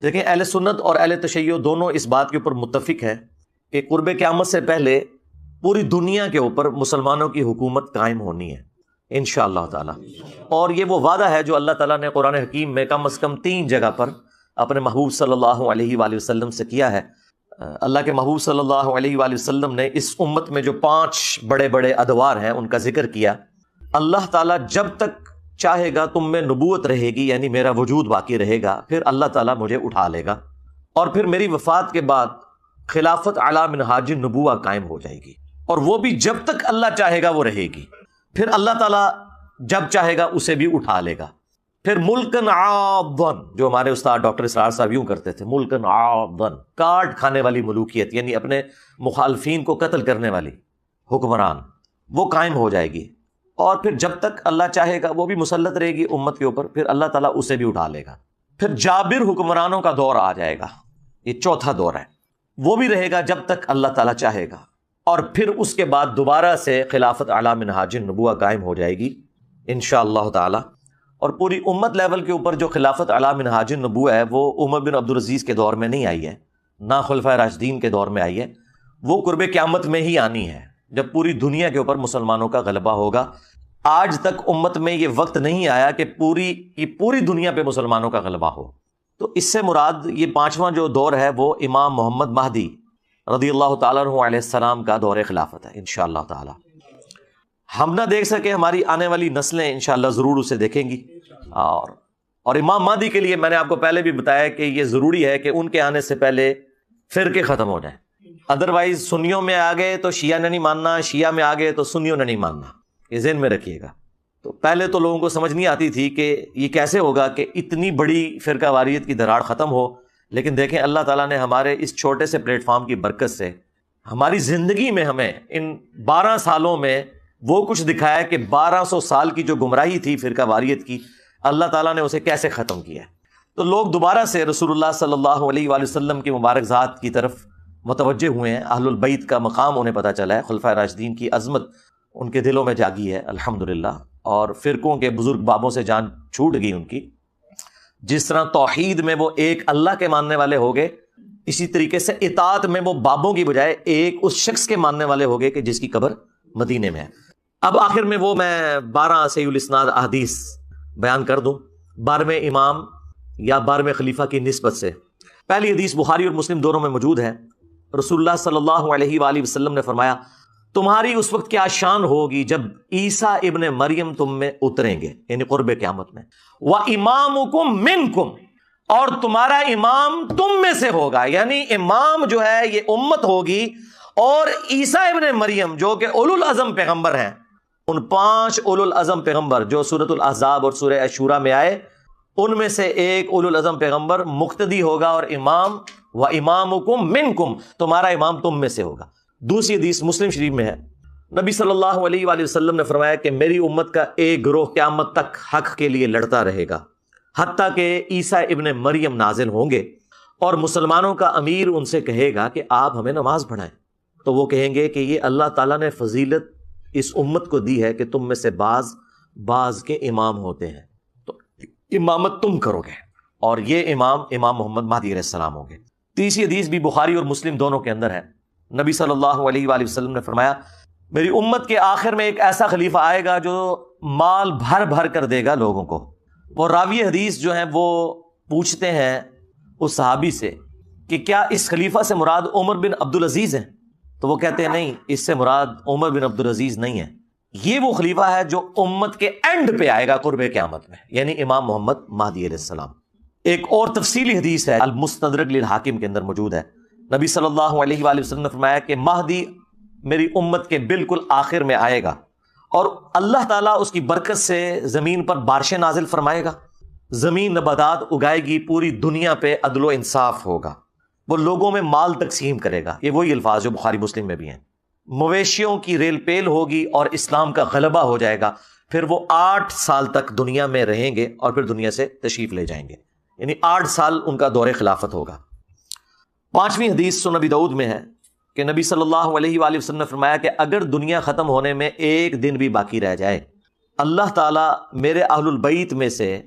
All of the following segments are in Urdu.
دیکھیں اہل سنت اور اہل تشیع دونوں اس بات کے اوپر متفق ہے کہ قرب قیامت سے پہلے پوری دنیا کے اوپر مسلمانوں کی حکومت قائم ہونی ہے انشاءاللہ تعالی. اور یہ وہ وعدہ ہے جو اللہ تعالیٰ نے قرآن حکیم میں کم از کم 3 جگہ پر اپنے محبوب صلی اللہ علیہ وآلہ وسلم سے کیا ہے. اللہ کے محبوب صلی اللہ علیہ وآلہ وسلم نے اس امت میں جو 5 بڑے بڑے ادوار ہیں ان کا ذکر کیا. اللہ تعالیٰ جب تک چاہے گا تم میں نبوت رہے گی، یعنی میرا وجود باقی رہے گا، پھر اللہ تعالیٰ مجھے اٹھا لے گا اور پھر میری وفات کے بعد خلافت علی منہاج النبوہ قائم ہو جائے گی، اور وہ بھی جب تک اللہ چاہے گا وہ رہے گی. پھر اللہ تعالیٰ جب چاہے گا اسے بھی اٹھا لے گا. پھر ملکن عاضن، جو ہمارے استاد ڈاکٹر اسرار صاحب یوں کرتے تھے، ملکن عاضن، کاٹ کھانے والی ملوکیت، یعنی اپنے مخالفین کو قتل کرنے والی حکمران، وہ قائم ہو جائے گی. اور پھر جب تک اللہ چاہے گا وہ بھی مسلط رہے گی امت کے اوپر، پھر اللہ تعالیٰ اسے بھی اٹھا لے گا. پھر جابر حکمرانوں کا دور آ جائے گا، یہ چوتھا دور ہے، وہ بھی رہے گا جب تک اللہ تعالیٰ چاہے گا. اور پھر اس کے بعد دوبارہ سے خلافت علی منہاج النبوہ قائم ہو جائے گی انشاءاللہ تعالی. اور پوری امت لیول کے اوپر جو خلافت علی منہاج النبوہ ہے وہ عمر بن عبدالعزیز کے دور میں نہیں آئی ہے، نہ خلفائے راشدین کے دور میں آئی ہے، وہ قرب قیامت میں ہی آنی ہے جب پوری دنیا کے اوپر مسلمانوں کا غلبہ ہوگا. آج تک امت میں یہ وقت نہیں آیا کہ پوری دنیا پہ مسلمانوں کا غلبہ ہو. تو اس سے مراد یہ 5واں جو دور ہے وہ امام محمد مہدی رضی اللہ تعالیٰ عنہ علیہ السلام کا دور خلافت ہے انشاءاللہ تعالی. ہم نہ دیکھ سکے، ہماری آنے والی نسلیں انشاءاللہ ضرور اسے دیکھیں گی. اور امام مہدی کے لیے میں نے آپ کو پہلے بھی بتایا کہ یہ ضروری ہے کہ ان کے آنے سے پہلے فرقے ختم ہو جائیں. ادروائز سنیوں میں آ گئے تو شیعہ نے نہیں ماننا، شیعہ میں آ گئے تو سنیوں نے نہیں ماننا، یہ ذہن میں رکھیے گا. تو پہلے تو لوگوں کو سمجھ نہیں آتی تھی کہ یہ کیسے ہوگا کہ اتنی بڑی فرقہ واریت کی دراڑ ختم ہو. لیکن دیکھیں اللہ تعالیٰ نے ہمارے اس چھوٹے سے پلیٹ فارم کی برکت سے ہماری زندگی میں ہمیں ان 12 سالوں میں وہ کچھ دکھایا کہ 1200 سال کی جو گمراہی تھی فرقہ واریت کی، اللہ تعالیٰ نے اسے کیسے ختم کیا ہے. تو لوگ دوبارہ سے رسول اللہ صلی اللہ علیہ وآلہ وسلم کی مبارک ذات کی طرف متوجہ ہوئے ہیں. اہل البیت کا مقام انہیں پتہ چلا ہے، خلفائے راشدین کی عظمت ان کے دلوں میں جاگی ہے الحمدللہ. اور فرقوں کے بزرگ بابوں سے جان چھوٹ گئی ان کی. جس طرح توحید میں وہ ایک اللہ کے ماننے والے ہو گئے، اسی طریقے سے اطاعت میں وہ بابوں کی بجائے ایک اس شخص کے ماننے والے ہو گئے کہ جس کی قبر مدینے میں ہے. اب آخر میں وہ میں 12 صحیح الاسناد احادیث بیان کر دوں 12ویں امام یا 12ویں خلیفہ کی نسبت سے. پہلی حدیث بخاری اور مسلم دونوں میں موجود ہے. رسول اللہ صلی اللہ علیہ وآلہ وسلم نے فرمایا، تمہاری اس وقت کیا شان ہوگی جب عیسیٰ ابن مریم تم میں اتریں گے، یعنی قرب قیامت میں. وَإِمَامُكُم مِّنكُم، اور تمہارا امام تم میں سے ہوگا، یعنی امام جو ہے یہ امت ہوگی. اور عیسیٰ ابن مریم جو کہ اولو العزم پیغمبر ہیں، ان 5 اولو العزم پیغمبر جو سورۃ الاحزاب اور سورہ شورى میں آئے، ان میں سے ایک اولو العزم پیغمبر مقتدی ہوگا اور امام. وَإِمَامُكُم مِّنكُم، تمہارا امام تم میں سے ہوگا. دوسری حدیث مسلم شریف میں ہے، نبی صلی اللہ علیہ وآلہ وسلم نے فرمایا کہ میری امت کا ایک گروہ قیامت تک حق کے لیے لڑتا رہے گا حتیٰ کہ عیسیٰ ابن مریم نازل ہوں گے، اور مسلمانوں کا امیر ان سے کہے گا کہ آپ ہمیں نماز پڑھائیں. تو وہ کہیں گے کہ یہ اللہ تعالیٰ نے فضیلت اس امت کو دی ہے کہ تم میں سے بعض کے امام ہوتے ہیں، تو امامت تم کرو گے، اور یہ امام محمد مہدی علیہ السلام ہوں گے. تیسری حدیث بھی بخاری اور مسلم دونوں کے اندر ہے. نبی صلی اللہ علیہ وآلہ وسلم نے فرمایا، میری امت کے آخر میں ایک ایسا خلیفہ آئے گا جو مال بھر بھر کر دے گا لوگوں کو. وہ راوی حدیث جو ہیں وہ پوچھتے ہیں اس صحابی سے کہ کیا اس خلیفہ سے مراد عمر بن عبدالعزیز ہیں؟ تو وہ کہتے ہیں نہیں، اس سے مراد عمر بن عبدالعزیز نہیں ہے، یہ وہ خلیفہ ہے جو امت کے اینڈ پہ آئے گا قرب قیامت میں، یعنی امام محمد مہدی علیہ السلام. ایک اور تفصیلی حدیث ہے المستدرک للحاکم کے اندر موجود ہے. نبی صلی اللہ علیہ وآلہ وسلم نے فرمایا کہ مہدی میری امت کے بالکل آخر میں آئے گا، اور اللہ تعالیٰ اس کی برکت سے زمین پر بارشیں نازل فرمائے گا، زمین نباتات اگائے گی، پوری دنیا پہ عدل و انصاف ہوگا، وہ لوگوں میں مال تقسیم کرے گا. یہ وہی الفاظ جو بخاری مسلم میں بھی ہیں. مویشیوں کی ریل پیل ہوگی اور اسلام کا غلبہ ہو جائے گا. پھر وہ 8 سال تک دنیا میں رہیں گے اور پھر دنیا سے تشریف لے جائیں گے، یعنی 8 سال ان کا دور خلافت ہوگا. 5ویں حدیث سنن ابی داؤد میں ہے کہ نبی صلی اللہ علیہ وآلہ وسلم نے فرمایا کہ اگر دنیا ختم ہونے میں ایک دن بھی باقی رہ جائے، اللہ تعالیٰ میرے اہل البیت میں سے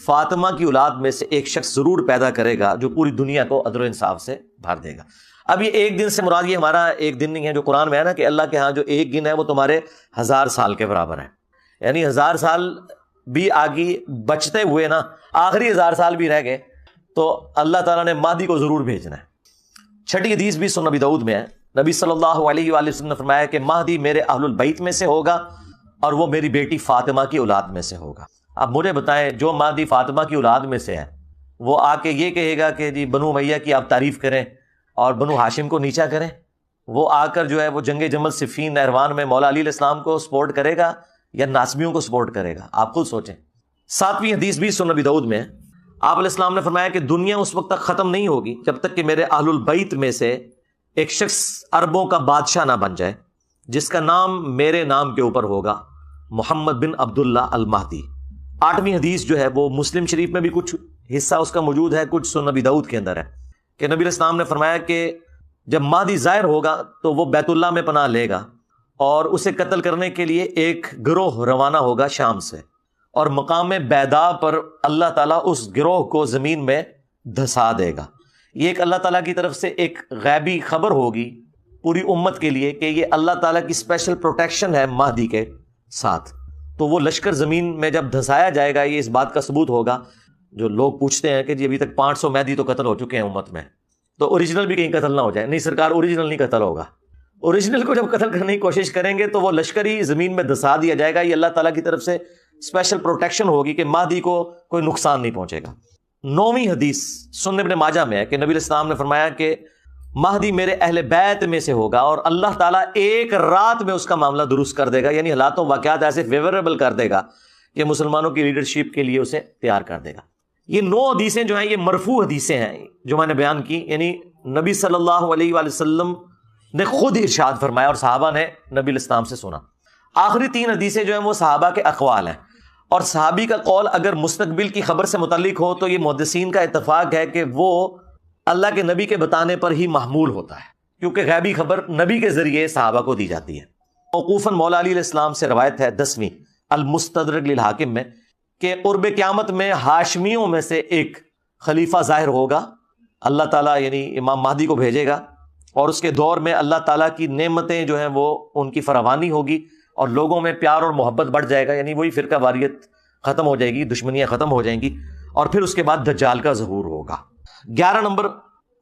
فاطمہ کی اولاد میں سے ایک شخص ضرور پیدا کرے گا جو پوری دنیا کو عدل و انصاف سے بھر دے گا. اب یہ ایک دن سے مراد یہ ہمارا ایک دن نہیں ہے جو قرآن میں ہے نا کہ اللہ کے ہاں جو ایک دن ہے وہ تمہارے 1000 سال کے برابر ہے. یعنی 1000 سال بھی آگے بچتے ہوئے نا آخری 1000 سال بھی رہ گئے تو اللہ تعالیٰ نے مہدی کو ضرور بھیجنا ہے. چھٹی حدیث بھی سنن نبی داؤد میں ہے. نبی صلی اللہ علیہ وآلہ وسلم نے فرمایا کہ مہدی میرے اہل البیت میں سے ہوگا اور وہ میری بیٹی فاطمہ کی اولاد میں سے ہوگا. اب مجھے بتائیں جو مہدی فاطمہ کی اولاد میں سے ہے وہ آ کے یہ کہے گا کہ جی بنو امیہ کی آپ تعریف کریں اور بنو ہاشم کو نیچا کریں؟ وہ آ کر جو ہے وہ جنگ جمل صفین نہروان میں مولا علی علیہ السلام کو سپورٹ کرے گا یا ناسبیوں کو سپورٹ کرے گا؟ آپ خود سوچیں. 7ویں حدیث بھی سنن نبی داؤد میں ہے. آپ علیہ السلام نے فرمایا کہ دنیا اس وقت تک ختم نہیں ہوگی جب تک کہ میرے اہل البیت میں سے ایک شخص عربوں کا بادشاہ نہ بن جائے جس کا نام میرے نام کے اوپر ہوگا، محمد بن عبداللہ المہدی. 8ویں حدیث جو ہے وہ مسلم شریف میں بھی کچھ حصہ اس کا موجود ہے، کچھ سنن نبی داؤد کے اندر ہے کہ نبی علیہ السلام نے فرمایا کہ جب مہدی ظاہر ہوگا تو وہ بیت اللہ میں پناہ لے گا اور اسے قتل کرنے کے لیے ایک گروہ روانہ ہوگا شام سے، اور مقام بیدا پر اللہ تعالیٰ اس گروہ کو زمین میں دھسا دے گا. یہ ایک اللہ تعالیٰ کی طرف سے ایک غیبی خبر ہوگی پوری امت کے لیے کہ یہ اللہ تعالیٰ کی اسپیشل پروٹیکشن ہے مہدی کے ساتھ. تو وہ لشکر زمین میں جب دھسایا جائے گا یہ اس بات کا ثبوت ہوگا. جو لوگ پوچھتے ہیں کہ جی ابھی تک 500 مہدی تو قتل ہو چکے ہیں امت میں، تو اوریجنل بھی کہیں قتل نہ ہو جائے. نہیں سرکار، اوریجنل نہیں قتل ہوگا. اوریجنل کو جب قتل کرنے کی کوشش کریں گے تو وہ لشکر ہی زمین میں دھسا دیا جائے گا. یہ اللہ تعالیٰ کی طرف سے اسپیشل پروٹیکشن ہوگی کہ مہدی کو کوئی نقصان نہیں پہنچے گا. 9ویں حدیث سنن ابن ماجہ میں ہے کہ نبی علیہ السلام نے فرمایا کہ مہدی میرے اہل بیت میں سے ہوگا اور اللہ تعالیٰ ایک رات میں اس کا معاملہ درست کر دے گا. یعنی حالات و واقعات ایسے فیوریبل کر دے گا کہ مسلمانوں کی لیڈرشپ کے لیے اسے تیار کر دے گا. یہ 9 حدیثیں جو ہیں یہ مرفوع حدیثیں ہیں جو میں نے بیان کی. یعنی نبی صلی اللہ علیہ وآلہ وسلم نے خود ارشاد فرمایا اور صحابہ نے نبی علیہ السلام سے سنا. آخری 3 حدیثیں جو ہیں وہ صحابہ کے اقوال ہیں، اور صحابی کا قول اگر مستقبل کی خبر سے متعلق ہو تو یہ محدثین کا اتفاق ہے کہ وہ اللہ کے نبی کے بتانے پر ہی محمول ہوتا ہے، کیونکہ غیبی خبر نبی کے ذریعے صحابہ کو دی جاتی ہے. موقوفاً مولا علی علیہ السلام سے روایت ہے 10ویں المستدرک للحاکم میں کہ قرب قیامت میں ہاشمیوں میں سے ایک خلیفہ ظاہر ہوگا. اللہ تعالیٰ یعنی امام مہدی کو بھیجے گا اور اس کے دور میں اللہ تعالیٰ کی نعمتیں جو ہیں وہ ان کی فراوانی ہوگی اور لوگوں میں پیار اور محبت بڑھ جائے گا. یعنی وہی فرقہ واریت ختم ہو جائے گی، دشمنیاں ختم ہو جائیں گی، اور پھر اس کے بعد دجال کا ظہور ہوگا. 11 نمبر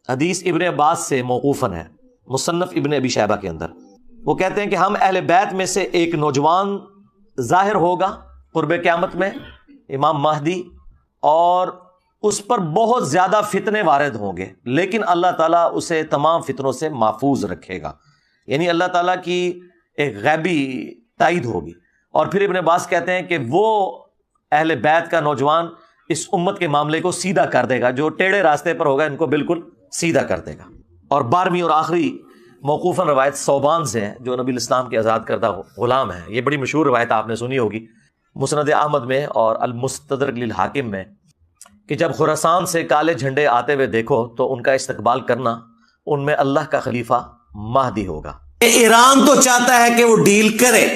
حدیث ابن عباس سے موقوفاً ہے مصنف ابن ابی شیبہ کے اندر. وہ کہتے ہیں کہ ہم اہل بیت میں سے ایک نوجوان ظاہر ہوگا قرب قیامت میں، امام مہدی، اور اس پر بہت زیادہ فتنے وارد ہوں گے لیکن اللہ تعالیٰ اسے تمام فتنوں سے محفوظ رکھے گا. یعنی اللہ تعالیٰ کی ایک غیبی تائید ہوگی. اور پھر ابن عباس کہتے ہیں کہ وہ اہل بیت کا نوجوان اس امت کے معاملے کو سیدھا کر دے گا، جو ٹیڑھے راستے پر ہوگا ان کو بالکل سیدھا کر دے گا. اور 12ویں اور آخری موقوفاً روایت صوبان سے ہے جو نبی الاسلام کے آزاد کردہ غلام ہے. یہ بڑی مشہور روایت آپ نے سنی ہوگی مسند احمد میں اور المستدرک للحاکم میں کہ جب خراسان سے کالے جھنڈے آتے ہوئے دیکھو تو ان کا استقبال کرنا، ان میں اللہ کا خلیفہ مہدی ہوگا. ایران تو چاہتا ہے کہ وہ ڈیل کرے،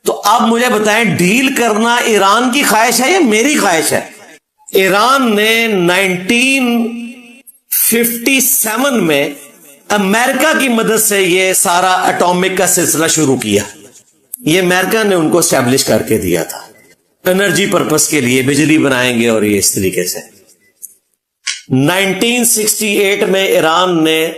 تو آپ مجھے بتائیں ڈیل کرنا ایران کی خواہش ہے یا میری خواہش ہے؟ ایران نے 1957 میں امریکہ کی مدد سے یہ سارا اٹامک کا سلسلہ شروع کیا. یہ امریکہ نے ان کو اسٹیبلش کر کے دیا تھا انرجی پرپس کے لیے، بجلی بنائیں گے اور یہ اس طریقے سے. 1968 میں ایران نے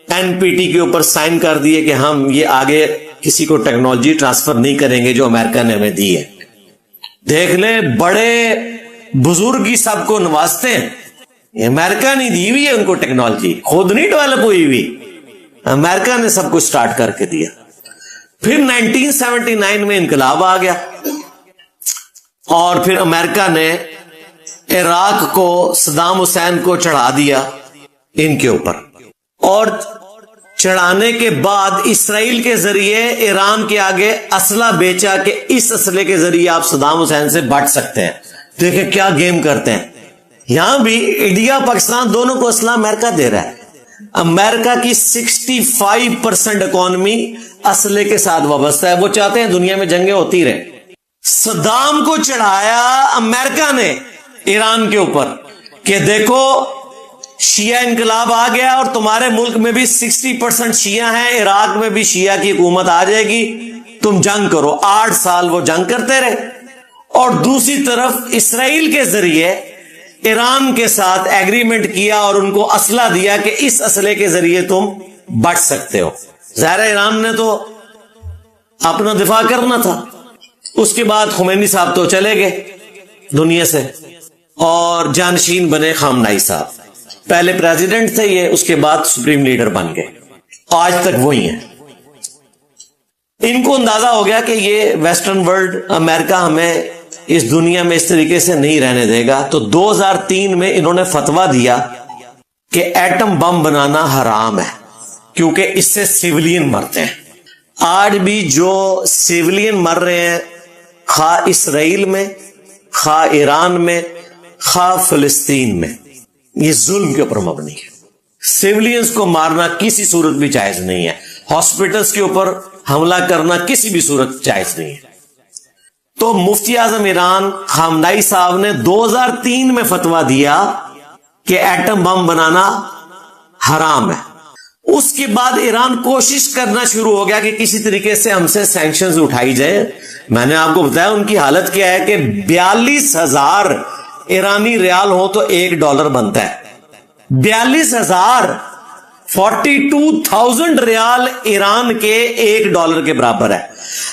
NPT کے اوپر سائن کر دیے کہ ہم یہ آگے کسی کو ٹیکنالوجی ٹرانسفر نہیں کریں گے جو امریکہ نے ہمیں دی ہے. دیکھ لیں بڑے بزرگ ہی سب کو نوازتے ہیں. امریکہ نہیں دی ہوئی ہے ان کو ٹیکنالوجی، خود نہیں ڈیولپ ہوئی ہوئی، امریکہ نے سب کچھ سٹارٹ کر کے دیا. پھر 1979 میں انقلاب آ گیا اور پھر امریکہ نے عراق کو صدام حسین کو چڑھا دیا ان کے اوپر، اور چڑھانے کے بعد اسرائیل کے ذریعے ایران کے آگے اسلحہ بیچا کہ اس اسلحے کے ذریعے آپ صدام حسین سے بٹ سکتے ہیں. دیکھیں کیا گیم کرتے ہیں. یہاں بھی انڈیا پاکستان دونوں کو اسلحہ امریکہ دے رہا ہے. امریکہ کی 65% اکانومی اسلحے کے ساتھ وابستہ ہے. وہ چاہتے ہیں دنیا میں جنگیں ہوتی رہیں. صدام کو چڑھایا امریکہ نے ایران کے اوپر کہ دیکھو شیعہ انقلاب آ گیا اور تمہارے ملک میں بھی 60% شیعہ ہیں، عراق میں بھی شیعہ کی حکومت آ جائے گی، تم جنگ کرو۔ 8 سال وہ جنگ کرتے رہے، اور دوسری طرف اسرائیل کے ذریعے ایران کے ساتھ ایگریمنٹ کیا اور ان کو اسلحہ دیا کہ اس اسلحے کے ذریعے تم بچ سکتے ہو۔ ظاہر ایران نے تو اپنا دفاع کرنا تھا۔ اس کے بعد خمینی صاحب تو چلے گئے دنیا سے اور جانشین بنے خامنائی صاحب، پہلے پریزیڈنٹ تھے یہ، اس کے بعد سپریم لیڈر بن گئے، آج تک وہی ہیں۔ ان کو اندازہ ہو گیا کہ یہ ویسٹرن ورلڈ، امریکہ ہمیں اس دنیا میں اس طریقے سے نہیں رہنے دے گا، تو 2003 میں انہوں نے فتویٰ دیا کہ ایٹم بم بنانا حرام ہے کیونکہ اس سے سیولین مرتے ہیں۔ آج بھی جو سیولین مر رہے ہیں، خواہ اسرائیل میں، خواہ ایران میں، خواہ فلسطین میں، یہ ظلم کے اوپر مبنی ہے۔ سیولینز کو مارنا کسی صورت بھی جائز نہیں ہے، ہاسپٹلز کے اوپر حملہ کرنا کسی بھی صورت جائز نہیں ہے۔ تو مفتی اعظم ایران خامنائی صاحب نے 2003 میں فتویٰ دیا کہ ایٹم بم بنانا حرام ہے۔ اس کے بعد ایران کوشش کرنا شروع ہو گیا کہ کسی طریقے سے ہم سے سینکشنز اٹھائی جائے۔ میں نے آپ کو بتایا ان کی حالت کیا ہے کہ 42,000 ایرانی ریال ہو تو $1 بنتا ہے۔ 42,000 42,000 ریال ایران کے $1 کے برابر ہے۔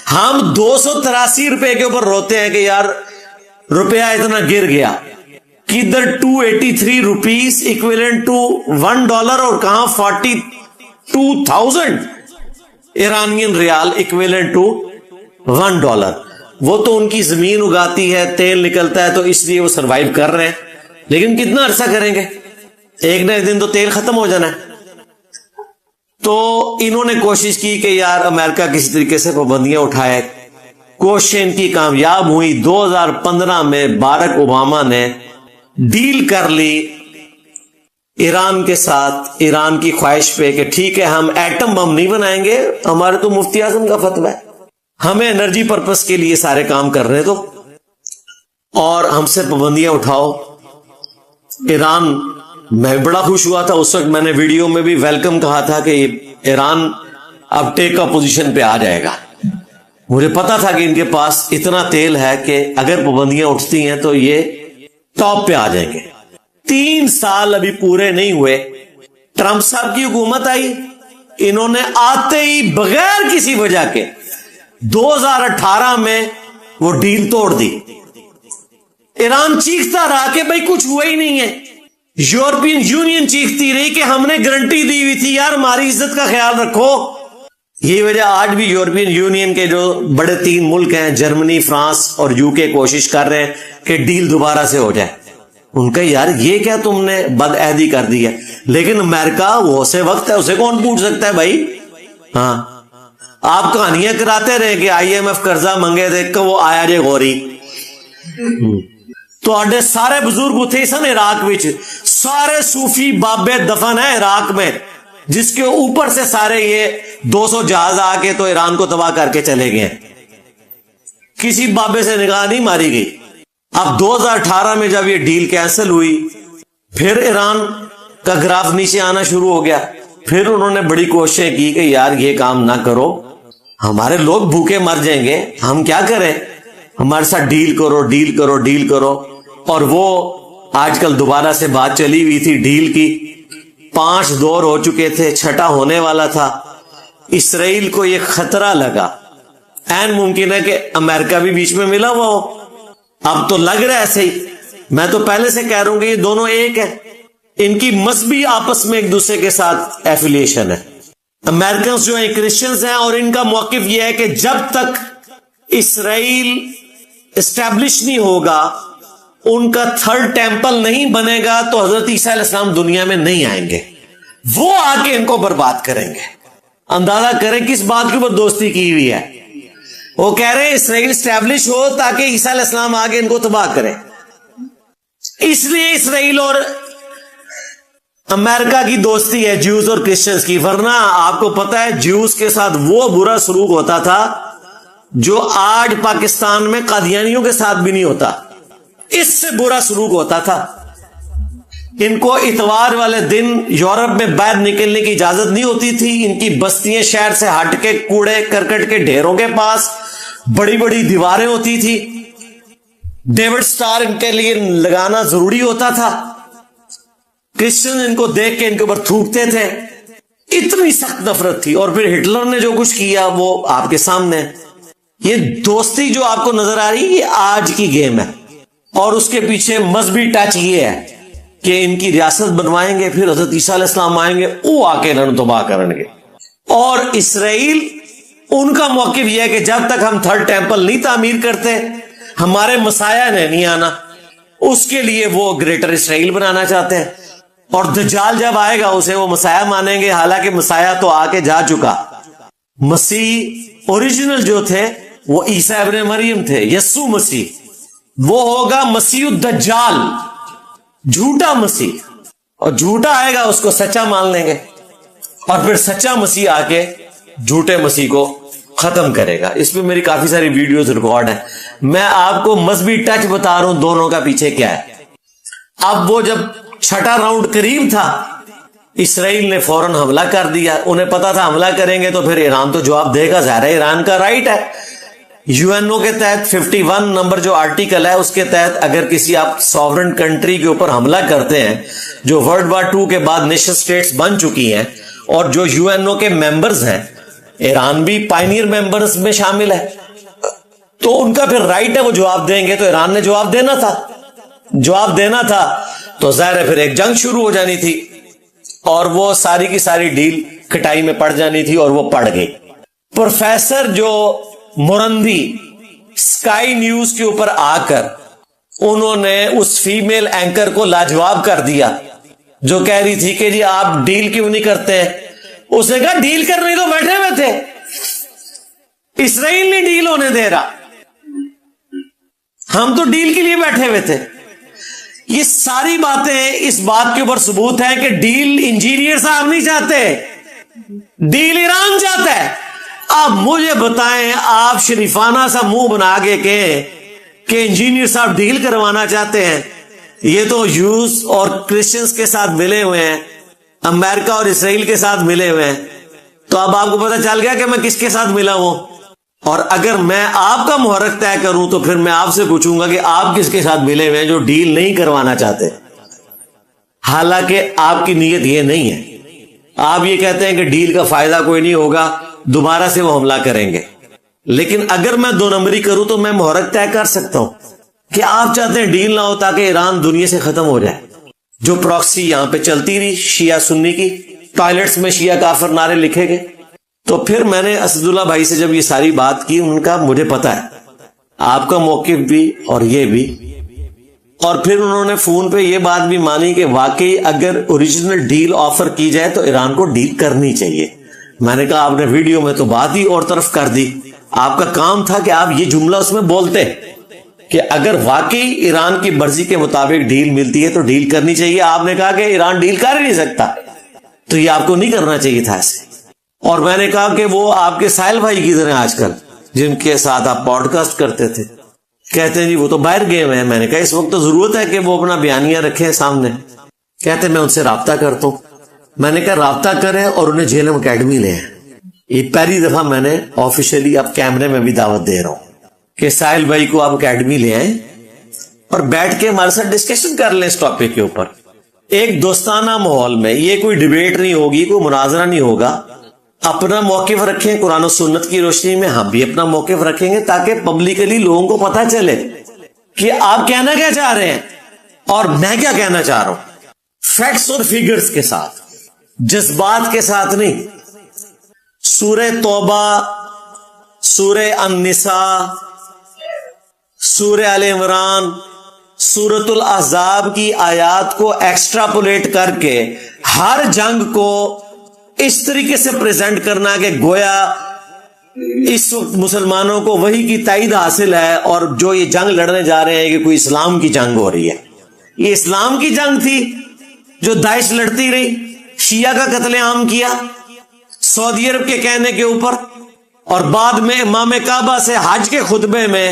ہم 283 روپے کے اوپر روتے ہیں کہ یار روپیہ اتنا گر گیا، کدھر 283 روپیز اکویلنٹ ٹو $1 اور کہاں 42,000 ایرانین ریال اکویلنٹ ٹو $1۔ وہ تو ان کی زمین اگاتی ہے، تیل نکلتا ہے، تو اس لیے وہ سروائیو کر رہے ہیں، لیکن کتنا عرصہ کریں گے؟ ایک نہ ایک دن تو تیل ختم ہو جانا ہے۔ تو انہوں نے کوشش کی کہ یار امریکہ کسی طریقے سے پابندیاں اٹھائے، کوشش ان کی کامیاب ہوئی۔ 2015 میں باراک اوباما نے ڈیل کر لی ایران کے ساتھ، ایران کی خواہش پہ کہ ٹھیک ہے ہم ایٹم بم نہیں بنائیں گے، ہمارے تو مفتی اعظم کا فتویٰ ہے، ہمیں انرجی پرپس کے لیے سارے کام کرنے دو اور ہم سے پابندیاں اٹھاؤ۔ ایران، میں بڑا خوش ہوا تھا اس وقت، میں نے ویڈیو میں بھی ویلکم کہا تھا کہ ایران اب ٹیک اپ پوزیشن پہ آ جائے گا۔ مجھے پتا تھا کہ ان کے پاس اتنا تیل ہے کہ اگر پابندیاں اٹھتی ہیں تو یہ ٹاپ پہ آ جائیں گے۔ 3 سال ابھی پورے نہیں ہوئے، ٹرمپ صاحب کی حکومت آئی، انہوں نے آتے ہی بغیر کسی وجہ کے 2018 میں وہ ڈیل توڑ دی۔ ایران چیختا رہا کہ بھائی کچھ ہوا ہی نہیں ہے، یورپین یونین چیختی رہی کہ ہم نے گارنٹی دی ہوئی تھی یار ہماری عزت کا خیال رکھو۔ یہ وجہ آج بھی یورپین یونین کے جو بڑے 3 ملک ہیں، جرمنی، فرانس اور UK، کوشش کر رہے ہیں کہ ڈیل دوبارہ سے ہو جائے۔ ان کا یار یہ کیا تم نے بد عہدی کر دی ہے، لیکن امریکہ وہ سے وقت ہے، اسے کون پوچھ سکتا ہے بھائی؟ ہاں آپ کہانیاں کراتے رہے کہ IMF قرضہ منگے دیکھ کے وہ آیا جے غوری۔ تو آڈے سارے بزرگ اتھے سن عراق وچ، سارے صوفی بابے دفن ہیں عراق میں، جس کے اوپر سے سارے یہ 200 جہاز آ کے تو ایران کو تباہ کر کے چلے گئے، کسی بابے سے نگاہ نہیں ماری گئی۔ اب 2018 میں جب یہ ڈیل کینسل ہوئی، پھر ایران کا گراف نیچے آنا شروع ہو گیا۔ پھر انہوں نے بڑی کوششیں کی کہ یار یہ کام نہ کرو، ہمارے لوگ بھوکے مر جائیں گے، ہم کیا کریں، ہمارے ساتھ ڈیل کرو ڈیل کرو ڈیل کرو۔ اور وہ آج کل دوبارہ سے بات چلی ہوئی تھی ڈیل کی، 5 دور ہو چکے تھے، 6واں ہونے والا تھا۔ اسرائیل کو یہ خطرہ لگا، این ممکن ہے کہ امریکہ بھی بیچ میں ملا ہوا ہو۔ اب تو لگ رہا ہے ایسے ہی، میں تو پہلے سے کہہ رہا ہوں کہ یہ دونوں ایک ہے، ان کی مذہبی آپس میں ایک دوسرے کے ساتھ ایفیلیشن ہے۔ امریکنز جو ہیں کرسچنز ہیں، اور ان کا موقف یہ ہے کہ جب تک اسرائیل اسٹیبلش نہیں ہوگا، ان کا 3rd ٹیمپل نہیں بنے گا، تو حضرت عیسیٰ علیہ السلام دنیا میں نہیں آئیں گے، وہ آ کے ان کو برباد کریں گے۔ اندازہ کریں کس بات کے اوپر دوستی کی ہوئی ہے۔ وہ کہہ رہے ہیں اسرائیل اسٹیبلش ہو تاکہ عیسیٰ علیہ السلام آگے ان کو تباہ کرے۔ اس لیے اسرائیل اور امریکہ کی دوستی ہے جیوز اور کرسچنز کی، ورنہ آپ کو پتا ہے جیوز کے ساتھ وہ برا سلوک ہوتا تھا جو آج پاکستان میں قادیانیوں کے ساتھ بھی نہیں ہوتا۔ اس سے برا سلوک ہوتا تھا. ان کو اتوار والے دن یورپ میں باہر نکلنے کی اجازت نہیں ہوتی تھی. ان کی بستیاں شہر سے ہٹ کے کوڑے کرکٹ کے ڈھیروں کے پاس بڑی بڑی دیواریں ہوتی تھی. ڈیوڈ سٹار ان کے لیے لگانا ضروری ہوتا تھا. کرسچن ان کو دیکھ کے ان کے اوپر تھوکتے تھے. اتنی سخت نفرت تھی. اور پھر ہٹلر نے جو کچھ کیا وہ آپ کے سامنے. یہ دوستی جو آپ کو نظر آ رہی ہے یہ آج کی گیم ہے, اور اس کے پیچھے مذہبی ٹچ یہ ہے کہ ان کی ریاست بنوائیں گے, پھر حضرت عیسیٰ علیہ السلام آئیں گے, وہ آ کے انہوں تباہ کریں گے. اور اسرائیل ان کا موقف یہ ہے کہ جب تک ہم تھرڈ ٹیمپل نہیں تعمیر کرتے ہمارے مسیح نے نہیں آنا. اس کے لیے وہ گریٹر اسرائیل بنانا چاہتے ہیں, اور دجال جب آئے گا اسے وہ مسیح مانیں گے. حالانکہ مسیح تو آ کے جا چکا. مسیح اوریجنل جو تھے وہ عیسیٰ ابن مریم تھے, یسوع مسیح. وہ ہوگا مسیح الدجال, جھوٹا مسیح, اور جھوٹا آئے گا اس کو سچا مان لیں گے, اور پھر سچا مسیح آ کے جھوٹے مسیح کو ختم کرے گا. اس میں میری کافی ساری ویڈیوز ریکارڈ ہیں. میں آپ کو مذہبی ٹچ بتا رہا ہوں دونوں کا پیچھے کیا ہے. اب وہ جب چھٹا راؤنڈ قریب تھا, اسرائیل نے فوراً حملہ کر دیا. انہیں پتا تھا حملہ کریں گے تو پھر ایران تو جواب دے گا, ظاہر ہے ایران کا رائٹ ہے. یو این او کے تحت 51 نمبر جو آرٹیکل ہے اس کے تحت اگر کسی آپ سوورن کنٹری کے اوپر حملہ کرتے ہیں جو ورلڈ وار 2 کے بعد نیشن سٹیٹس بن چکی ہیں, اور جو یو این او کے ممبرز ہیں, ایران بھی پائنیئر ممبرز میں شامل ہے, تو ان کا پھر رائٹ ہے وہ جواب دیں گے. تو ایران نے جواب دینا تھا تو ظاہر ہے پھر ایک جنگ شروع ہو جانی تھی, اور وہ ساری کی ساری ڈیل کٹائی میں پڑ جانی تھی, اور وہ پڑ گئی. پروفیسر جو مورندی سکائی نیوز کے اوپر آ کر انہوں نے اس فیمیل اینکر کو لاجواب کر دیا جو کہہ رہی تھی کہ جی آپ ڈیل کیوں نہیں کرتے ہیں. اس نے کہا ڈیل کرنے تو بیٹھے ہوئے تھے, اسرائیل نہیں ڈیل ہونے دے رہا, ہم تو ڈیل کے لیے بیٹھے ہوئے تھے. یہ ساری باتیں اس بات کے اوپر ثبوت ہے کہ ڈیل انجینئر صاحب نہیں چاہتے, ڈیل ایران چاہتا ہے. اب مجھے بتائیں, آپ شریفانہ سا منہ بنا کے کہیں کہ انجینئر صاحب ڈیل کروانا چاہتے ہیں. یہ تو یوز اور کرسچنز کے ساتھ ملے ہوئے ہیں, امریکہ اور اسرائیل کے ساتھ ملے ہوئے ہیں. تو اب آپ کو پتہ چل گیا کہ میں کس کے ساتھ ملا ہوں. اور اگر میں آپ کا محرک طے کروں تو پھر میں آپ سے پوچھوں گا کہ آپ کس کے ساتھ ملے ہوئے ہیں جو ڈیل نہیں کروانا چاہتے. حالانکہ آپ کی نیت یہ نہیں ہے. آپ یہ کہتے ہیں کہ ڈیل کا فائدہ کوئی نہیں ہوگا, دوبارہ سے وہ حملہ کریں گے. لیکن اگر میں 2 نمبری کروں تو میں محرک طے کر سکتا ہوں کہ آپ چاہتے ہیں ڈیل نہ ہو تاکہ ایران دنیا سے ختم ہو جائے. جو پراکسی یہاں پہ چلتی رہی شیعہ سنی کی, ٹوائلٹس میں شیعہ کافر نعرے لکھے گئے. تو پھر میں نے اسد اللہ بھائی سے جب یہ ساری بات کی, ان کا مجھے پتا ہے آپ کا موقف بھی اور یہ بھی, اور پھر انہوں نے فون پہ یہ بات بھی مانی کہ واقعی اگر اوریجنل ڈیل آفر کی جائے تو ایران کو ڈیل کرنی چاہیے. میں نے کہا آپ نے ویڈیو میں تو بات ہی اور طرف کر دی, آپ کا کام تھا کہ آپ یہ جملہ اس میں بولتے کہ اگر واقعی ایران کی مرضی کے مطابق ڈیل ملتی ہے تو ڈیل کرنی چاہیے. آپ نے کہا کہ ایران ڈیل کر ہی نہیں سکتا, تو یہ آپ کو نہیں کرنا چاہیے تھا ایسے. اور میں نے کہا کہ وہ آپ کے ساحل بھائی کی طرح آج کل جن کے ساتھ آپ پوڈ کاسٹ کرتے تھے, کہتے ہیں جی وہ تو باہر گئے ہوئے ہیں. میں نے کہا اس وقت تو ضرورت ہے کہ وہ اپنا بیانیہ رکھیں سامنے. کہتے میں ان سے رابطہ کرتا ہوں. میں نے کہا رابطہ کریں اور انہیں جیلم اکیڈمی لے آئیں. یہ پہلی دفعہ میں نے آفیشلی اب کیمرے میں بھی دعوت دے رہا ہوں کہ ساحل بھائی کو آپ اکیڈمی لے آئیں اور بیٹھ کے ہمارے ساتھ ڈسکشن کر لیں اس ٹاپک کے اوپر, ایک دوستانہ ماحول میں. یہ کوئی ڈیبیٹ نہیں ہوگی, کوئی مناظرہ نہیں ہوگا. اپنا موقف رکھیں قرآن و سنت کی روشنی میں, ہم بھی اپنا موقف رکھیں گے تاکہ پبلکلی لوگوں کو پتہ چلے کہ آپ کہنا کیا چاہ رہے ہیں اور میں کیا کہنا چاہ رہا ہوں. فیکٹس اور فیگرز کے ساتھ, جذبات کے ساتھ نہیں. سورہ توبہ, سورہ النساء, سورہ آل عمران, سورۃ الاحزاب کی آیات کو ایکسٹراپولیٹ کر کے ہر جنگ کو اس طریقے سے پریزنٹ کرنا کہ گویا اس وقت مسلمانوں کو وحی کی تائید حاصل ہے, اور جو یہ جنگ لڑنے جا رہے ہیں کہ کوئی اسلام کی جنگ ہو رہی ہے. یہ اسلام کی جنگ تھی جو داعش لڑتی رہی, شیعہ کا قتل عام کیا سعودی عرب کے کہنے کے اوپر, اور بعد میں امام کعبہ سے حج کے خطبے میں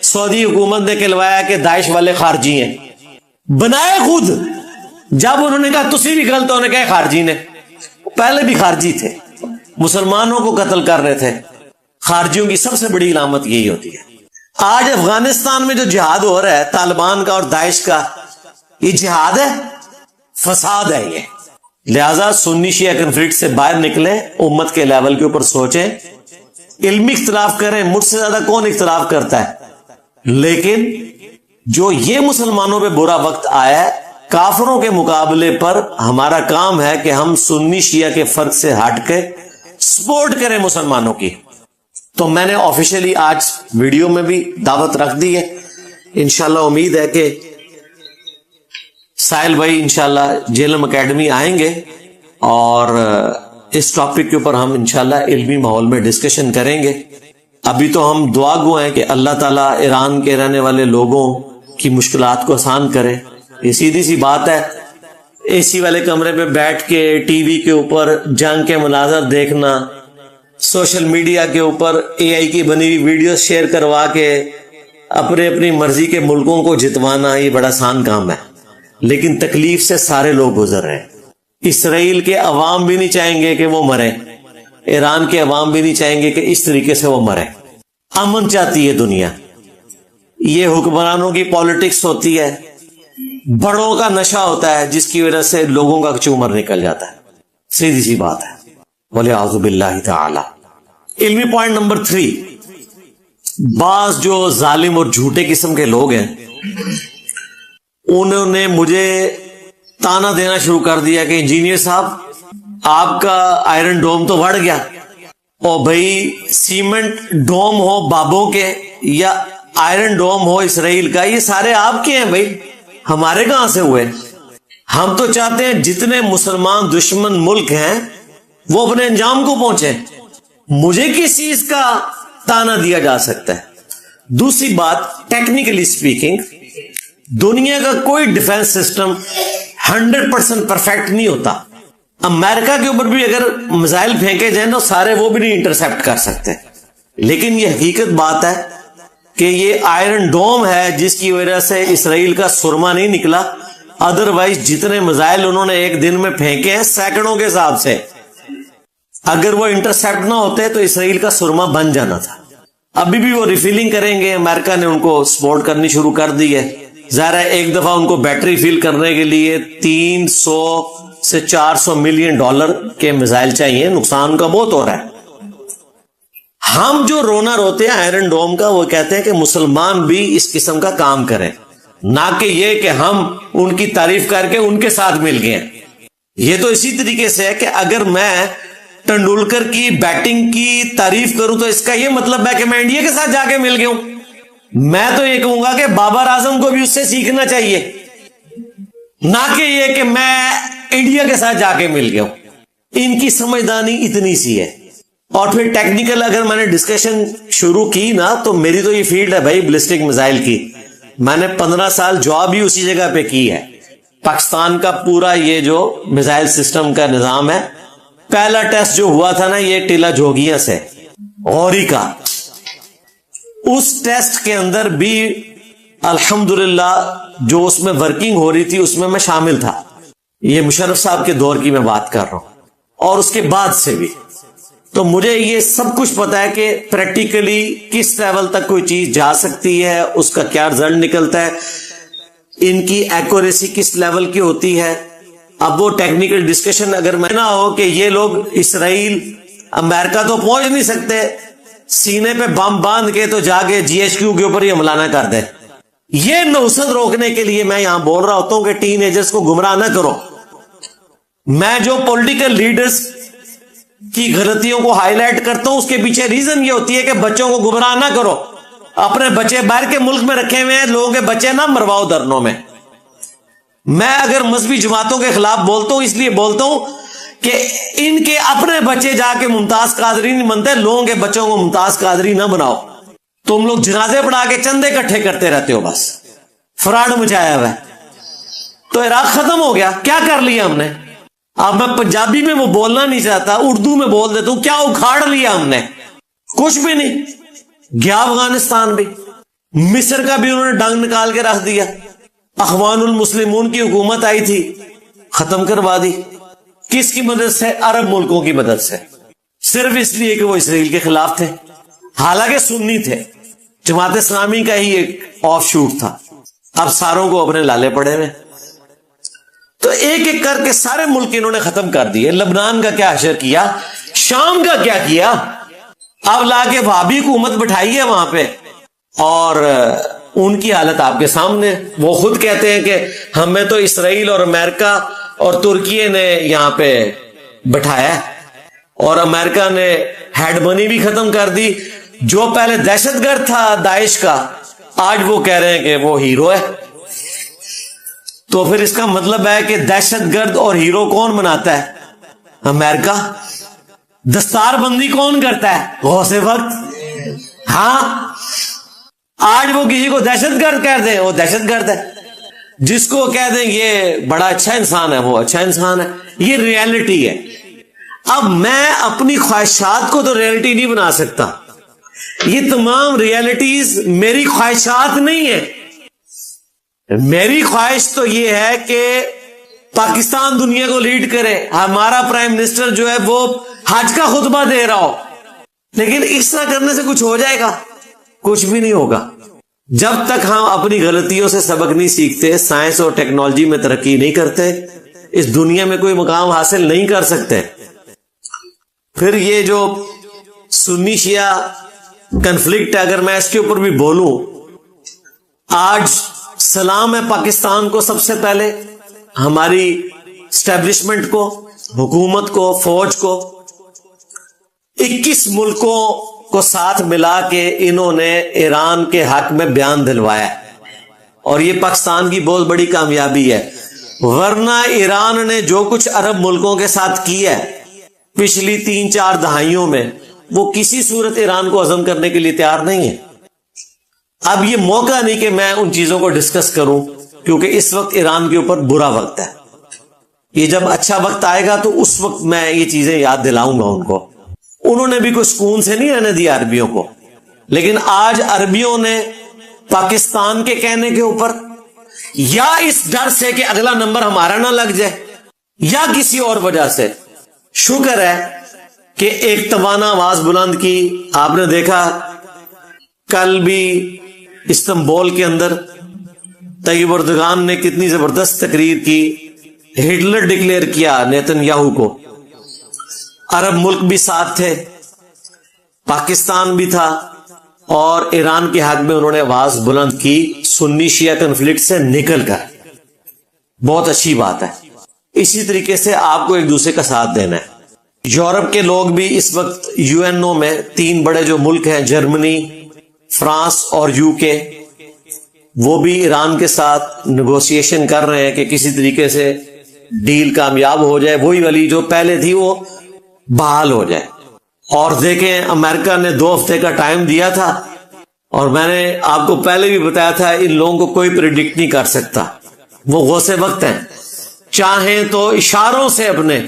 سعودی حکومت نے کہلوایا کہ داعش والے خارجی ہیں، بنائے خود. جب انہوں نے کہا تسی بھی غلط، انہوں نے کہا خارجی نے، پہلے بھی خارجی تھے، مسلمانوں کو قتل کر رہے تھے. خارجیوں کی سب سے بڑی علامت یہی ہوتی ہے. آج افغانستان میں جو جہاد ہو رہا ہے طالبان کا اور داعش کا، یہ جہاد ہے، فساد ہے یہ. لہذا سنی شیعہ کنفلکٹ سے باہر نکلیں، امت کے لیول کے اوپر سوچیں، علمی اختلاف کریں. مجھ سے زیادہ کون اختلاف کرتا ہے؟ لیکن جو یہ مسلمانوں پہ برا وقت آیا ہے، کافروں کے مقابلے پر ہمارا کام ہے کہ ہم سنی شیعہ کے فرق سے ہٹ کے سپورٹ کریں مسلمانوں کی. تو میں نے آفیشیلی آج ویڈیو میں بھی دعوت رکھ دی ہے. انشاءاللہ امید ہے کہ ساحل بھائی انشاءاللہ جیلم اکیڈمی آئیں گے اور اس ٹاپک کے اوپر ہم انشاءاللہ علمی ماحول میں ڈسکشن کریں گے. ابھی تو ہم دعا گو ہیں کہ اللہ تعالیٰ ایران کے رہنے والے لوگوں کی مشکلات کو آسان کرے. یہ سیدھی سی بات ہے، اے سی والے کمرے پہ بیٹھ کے ٹی وی کے اوپر جنگ کے مناظر دیکھنا، سوشل میڈیا کے اوپر اے آئی کی بنی ہوئی ویڈیو شیئر کروا کے اپنی مرضی کے ملکوں کو جتوانا، یہ بڑا آسان کام ہے. لیکن تکلیف سے سارے لوگ گزر رہے ہیں. اسرائیل کے عوام بھی نہیں چاہیں گے کہ وہ مرے، ایران کے عوام بھی نہیں چاہیں گے کہ اس طریقے سے وہ مرے. امن چاہتی ہے دنیا. یہ حکمرانوں کی پالیٹکس ہوتی ہے، بڑوں کا نشہ ہوتا ہے جس کی وجہ سے لوگوں کا چومر نکل جاتا ہے. سیدھی سی بات ہے. وَلِعَوْذُ بِاللَّهِ تَعَالَى. علمی پوائنٹ نمبر 3، بعض جو ظالم اور جھوٹے قسم کے لوگ ہیں انہوں نے مجھے تانا دینا شروع کر دیا کہ انجینئر صاحب آپ کا آئرن ڈوم تو بڑھ گیا، اور بھائی سیمنٹ ڈوم ہو بابوں کے یا آئرن ڈوم ہو اسرائیل کا، یہ سارے آپ کے ہیں بھائی، ہمارے کہاں سے ہوئے؟ ہم تو چاہتے ہیں جتنے مسلمان دشمن ملک ہیں وہ اپنے انجام کو پہنچے. مجھے کس چیز کا تانا دیا جا سکتا ہے؟ دوسری بات، ٹیکنیکلی سپیکنگ دنیا کا کوئی ڈیفنس سسٹم 100% پرفیکٹ نہیں ہوتا. امریکہ کے اوپر بھی اگر میزائل پھینکے جائیں تو سارے وہ بھی نہیں انٹرسپٹ کر سکتے. لیکن یہ حقیقت بات ہے کہ یہ آئرن ڈوم ہے جس کی وجہ سے اسرائیل کا سرما نہیں نکلا. ادروائز جتنے میزائل انہوں نے ایک دن میں پھینکے ہیں سینکڑوں کے حساب سے، اگر وہ انٹرسپٹ نہ ہوتے تو اسرائیل کا سرما بن جانا تھا. ابھی بھی وہ ریفیلنگ کریں گے. امریکہ نے ان کو سپورٹ کرنی شروع کر دی ہے. ظاہر ہے ایک دفعہ ان کو بیٹری فل کرنے کے لیے 300 سے 400 ملین ڈالر کے میزائل چاہیے. نقصان کا بہت ہو رہا ہے. ہم جو رونا روتے ہیں آئرن ڈوم کا، وہ کہتے ہیں کہ مسلمان بھی اس قسم کا کام کریں، نہ کہ یہ کہ ہم ان کی تعریف کر کے ان کے ساتھ مل گئے. یہ تو اسی طریقے سے ہے کہ اگر میں ٹنڈولکر کی بیٹنگ کی تعریف کروں تو اس کا یہ مطلب ہے کہ میں انڈیا کے ساتھ جا کے مل گیا ہوں. میں تو یہ کہوں گا کہ بابر اعظم کو بھی اس سے سیکھنا چاہیے، نہ کہ یہ کہ میں انڈیا کے ساتھ جا کے مل گیا ہوں. ان کی سمجھدانی اتنی سی ہے. اور پھر ٹیکنیکل اگر میں نے ڈسکشن شروع کی نا، تو میری تو یہ فیلڈ ہے بھائی بلسٹک میزائل کی. میں نے 15 سال جاب ہی اسی جگہ پہ کی ہے. پاکستان کا پورا یہ جو میزائل سسٹم کا نظام ہے، پہلا ٹیسٹ جو ہوا تھا نا یہ ٹیلا جوگیاں سے غوری کا، اس ٹیسٹ کے اندر بھی الحمدللہ جو اس میں ورکنگ ہو رہی تھی اس میں میں شامل تھا. یہ مشرف صاحب کے دور کی میں بات کر رہا ہوں، اور اس کے بعد سے بھی. تو مجھے یہ سب کچھ پتا ہے کہ پریکٹیکلی کس لیول تک کوئی چیز جا سکتی ہے، اس کا کیا رزلٹ نکلتا ہے، ان کی ایکوریسی کس لیول کی ہوتی ہے. اب وہ ٹیکنیکل ڈسکشن اگر میں نہ ہو کہ یہ لوگ اسرائیل امریکہ تو پہنچ نہیں سکتے، سینے پہ بم باندھ کے تو جا کے GHQ کے اوپر ہی حملہ نہ کر دے. یہ نوسط روکنے کے لیے میں یہاں بول رہا ہوتا ہوں کہ ٹین ایجرز کو گمراہ نہ کرو. میں جو پولیٹیکل لیڈرز کی غلطیوں کو ہائی لائٹ کرتا ہوں اس کے پیچھے ریزن یہ ہوتی ہے کہ بچوں کو گمراہ نہ کرو. اپنے بچے باہر کے ملک میں رکھے ہوئے ہیں، لوگوں کے بچے نہ مرواؤ دھرنوں میں. میں اگر مذہبی جماعتوں کے خلاف بولتا ہوں اس لیے بولتا ہوں کہ ان کے اپنے بچے جا کے ممتاز قادری نہیں بنتے، لوگوں کے بچوں کو ممتاز قادری نہ بناؤ. تم لوگ جنازے پڑھا کے چندے اکٹھے کرتے رہتے ہو، بس فراڈ مچایا ہوا ہے. تو عراق ختم ہو گیا، کیا کر لیا ہم نے؟ اب میں پنجابی میں وہ بولنا نہیں چاہتا، اردو میں بول دیتا ہوں، کیا اکھاڑ لیا ہم نے؟ کچھ بھی نہیں. گیا افغانستان بھی، مصر کا بھی انہوں نے ڈنگ نکال کے رکھ دیا. اخوان المسلمون کی حکومت آئی تھی, ختم کروا دی. کس کی مدد سے؟ عرب ملکوں کی مدد سے, صرف اس لیے کہ وہ اسرائیل کے خلاف تھے, حالانکہ سنی تھے. جماعت اسلامی کا ہی ایک آف شوٹ تھا. اب ساروں کو اپنے لالے پڑے ہوئے. تو ایک ایک کر کے سارے ملک انہوں نے ختم کر دیے. لبنان کا کیا حشر کیا, شام کا کیا کیا, اب لا کے وہابی حکومت بٹھائی ہے وہاں پہ, اور ان کی حالت آپ کے سامنے. وہ خود کہتے ہیں کہ ہمیں تو اسرائیل اور امریکہ اور ترکی نے یہاں پہ بٹھایا ہے, اور امریکہ نے ہیڈ منی بھی ختم کر دی. جو پہلے دہشت گرد تھا داعش کا, آج وہ کہہ رہے ہیں کہ وہ ہیرو ہے. تو پھر اس کا مطلب ہے کہ دہشت گرد اور ہیرو کون بناتا ہے؟ امریکہ. دستار بندی کون کرتا ہے؟ غوث وقت. ہاں, آج وہ کسی کو دہشت گرد کہہ دیں, وہ دہشت گرد ہے. جس کو کہہ دیں یہ بڑا اچھا انسان ہے, وہ اچھا انسان ہے. یہ ریئلٹی ہے. اب میں اپنی خواہشات کو تو ریئلٹی نہیں بنا سکتا. یہ تمام ریئلٹیز میری خواہشات نہیں ہے. میری خواہش تو یہ ہے کہ پاکستان دنیا کو لیڈ کرے, ہمارا پرائم منسٹر جو ہے وہ حج کا خطبہ دے رہا ہو. لیکن اس طرح کرنے سے کچھ ہو جائے گا؟ کچھ بھی نہیں ہوگا. جب تک ہم اپنی غلطیوں سے سبق نہیں سیکھتے, سائنس اور ٹیکنالوجی میں ترقی نہیں کرتے, اس دنیا میں کوئی مقام حاصل نہیں کر سکتے. پھر یہ جو سنی شیعہ کنفلکٹ ہے, اگر میں اس کے اوپر بھی بولوں, آج سلام ہے پاکستان کو سب سے پہلے, ہماری اسٹیبلشمنٹ کو, حکومت کو, فوج کو. 21 ملکوں کو ساتھ ملا کے انہوں نے ایران کے حق میں بیان دلوایا, اور یہ پاکستان کی بہت بڑی کامیابی ہے. ورنہ ایران نے جو کچھ عرب ملکوں کے ساتھ کیا ہے پچھلی 3-4 دہائیوں میں, وہ کسی صورت ایران کو ہضم کرنے کے لیے تیار نہیں ہے. اب یہ موقع نہیں کہ میں ان چیزوں کو ڈسکس کروں, کیونکہ اس وقت ایران کے اوپر برا وقت ہے. یہ جب اچھا وقت آئے گا تو اس وقت میں یہ چیزیں یاد دلاؤں گا ان کو. انہوں نے بھی کوئی سکون سے نہیں رہنے دیا عربیوں کو, لیکن آج عربیوں نے پاکستان کے کہنے کے اوپر, یا اس ڈر سے کہ اگلا نمبر ہمارا نہ لگ جائے, یا کسی اور وجہ سے, شکر ہے کہ ایک توانا آواز بلند کی. آپ نے دیکھا کل بھی استنبول کے اندر طیب اردگان نے کتنی زبردست تقریر کی, ہٹلر ڈکلیئر کیا نیتن یاہو کو. عرب ملک بھی ساتھ تھے, پاکستان بھی تھا, اور ایران کے حق میں انہوں نے آواز بلند کی سنی شیعہ کنفلکٹ سے نکل کر. بہت اچھی بات ہے. اسی طریقے سے آپ کو ایک دوسرے کا ساتھ دینا ہے. یورپ کے لوگ بھی اس وقت UNO میں 3 بڑے جو ملک ہیں, جرمنی, فرانس اور UK, وہ بھی ایران کے ساتھ نیگوسیشن کر رہے ہیں کہ کسی طریقے سے ڈیل کامیاب ہو جائے, وہی والی جو پہلے تھی وہ بحال ہو جائے. اور دیکھیں امریکہ نے 2 ہفتے کا ٹائم دیا تھا, اور میں نے آپ کو پہلے بھی بتایا تھا ان لوگوں کو کوئی پریڈکٹ نہیں کر سکتا. وہ غوث وقت ہیں, چاہیں تو اشاروں سے اپنے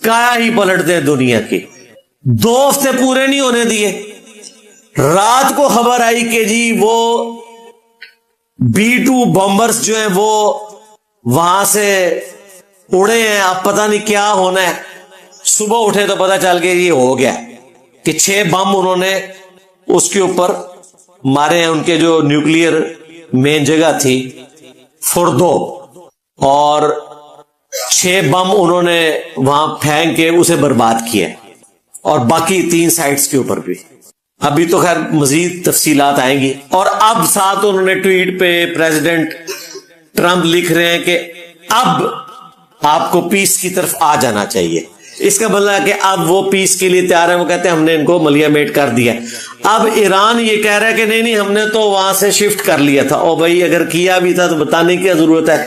کایا ہی پلٹ دیں دنیا کی. 2 ہفتے پورے نہیں ہونے دیے, رات کو خبر آئی کہ جی وہ B-2 بمبرز جو ہیں وہ وہاں سے اڑے ہیں, اب پتہ نہیں کیا ہونا ہے. صبح اٹھے تو پتہ چل کے یہ ہو گیا کہ 6 بم انہوں نے اس کے اوپر مارے ہیں, ان کے جو نیوکلیئر مین جگہ تھی فردو, اور 6 بم انہوں نے وہاں پھینک کے اسے برباد کیا, اور باقی 3 سائٹس کے اوپر بھی. ابھی تو خیر مزید تفصیلات آئیں گی. اور اب ساتھ انہوں نے ٹویٹ پہ پریزیڈنٹ ٹرمپ لکھ رہے ہیں کہ اب آپ کو پیس کی طرف آ جانا چاہیے. اس کا مطلب ہے کہ اب وہ پیس کے لیے تیار ہے. وہ کہتے ہیں ہم نے ان کو ملیا میٹ کر دیا. اب ایران یہ کہہ رہا ہے کہ نہیں ہم نے تو وہاں سے شفٹ کر لیا تھا. او بھائی اگر کیا بھی تھا تو بتانے کی ضرورت ہے.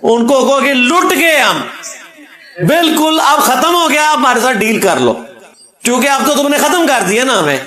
ان کو کہو کہ لٹ گئے ہم, بالکل اب ختم ہو گیا, آپ ہمارے ساتھ ڈیل کر لو, کیونکہ اب تو تم نے ختم کر دیا نا ہمیں.